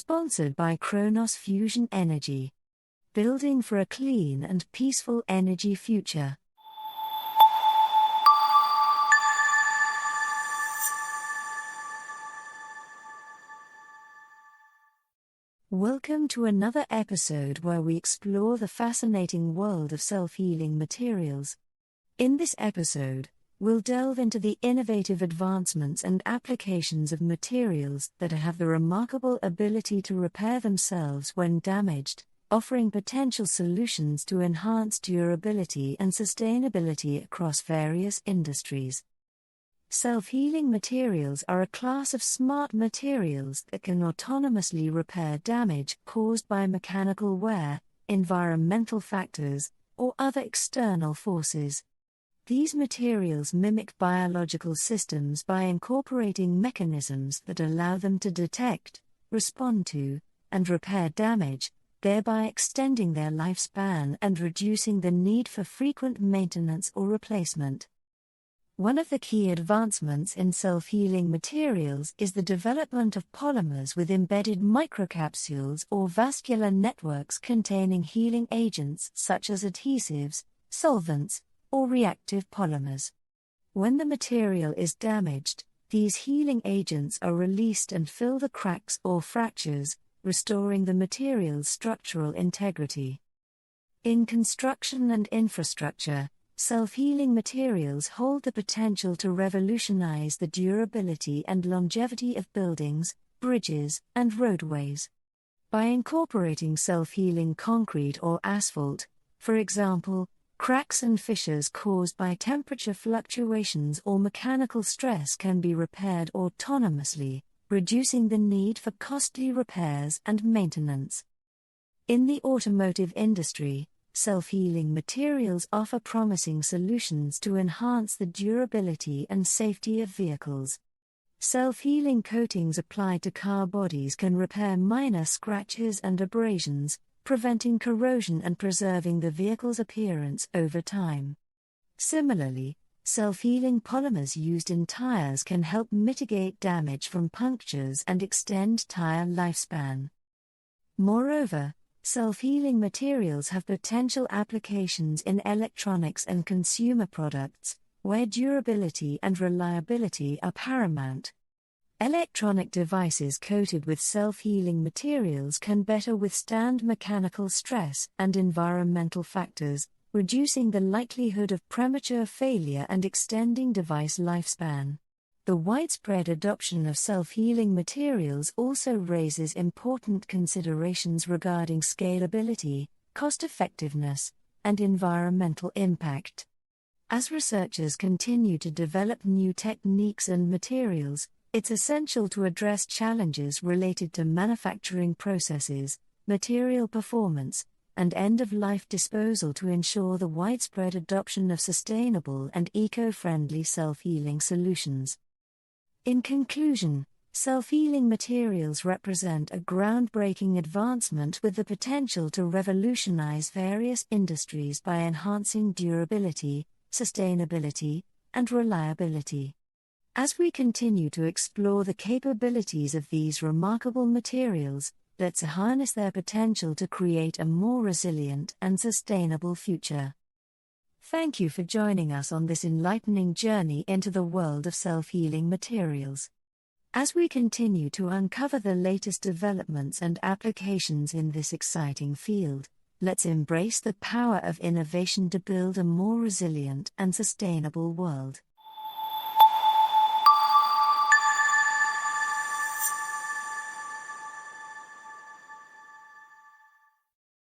Sponsored by Kronos Fusion Energy. Building for a clean and peaceful energy future. Welcome to another episode where we explore the fascinating world of self-healing materials. In this episode, we'll delve into the innovative advancements and applications of materials that have the remarkable ability to repair themselves when damaged, offering potential solutions to enhance durability and sustainability across various industries. Self-healing materials are a class of smart materials that can autonomously repair damage caused by mechanical wear, environmental factors, or other external forces. These materials mimic biological systems by incorporating mechanisms that allow them to detect, respond to, and repair damage, thereby extending their lifespan and reducing the need for frequent maintenance or replacement. One of the key advancements in self-healing materials is the development of polymers with embedded microcapsules or vascular networks containing healing agents such as adhesives, solvents, or reactive polymers. When the material is damaged, these healing agents are released and fill the cracks or fractures, restoring the material's structural integrity. In construction and infrastructure, self-healing materials hold the potential to revolutionize the durability and longevity of buildings, bridges, and roadways. By incorporating self-healing concrete or asphalt, for example, cracks and fissures caused by temperature fluctuations or mechanical stress can be repaired autonomously, reducing the need for costly repairs and maintenance. In the automotive industry, self-healing materials offer promising solutions to enhance the durability and safety of vehicles. Self-healing coatings applied to car bodies can repair minor scratches and abrasions, preventing corrosion and preserving the vehicle's appearance over time. Similarly, self-healing polymers used in tires can help mitigate damage from punctures and extend tire lifespan. Moreover, self-healing materials have potential applications in electronics and consumer products, where durability and reliability are paramount. Electronic devices coated with self-healing materials can better withstand mechanical stress and environmental factors, reducing the likelihood of premature failure and extending device lifespan. The widespread adoption of self-healing materials also raises important considerations regarding scalability, cost-effectiveness, and environmental impact. As researchers continue to develop new techniques and materials, it's essential to address challenges related to manufacturing processes, material performance, and end-of-life disposal to ensure the widespread adoption of sustainable and eco-friendly self-healing solutions. In conclusion, self-healing materials represent a groundbreaking advancement with the potential to revolutionize various industries by enhancing durability, sustainability, and reliability. As we continue to explore the capabilities of these remarkable materials, let's harness their potential to create a more resilient and sustainable future. Thank you for joining us on this enlightening journey into the world of self-healing materials. As we continue to uncover the latest developments and applications in this exciting field, let's embrace the power of innovation to build a more resilient and sustainable world.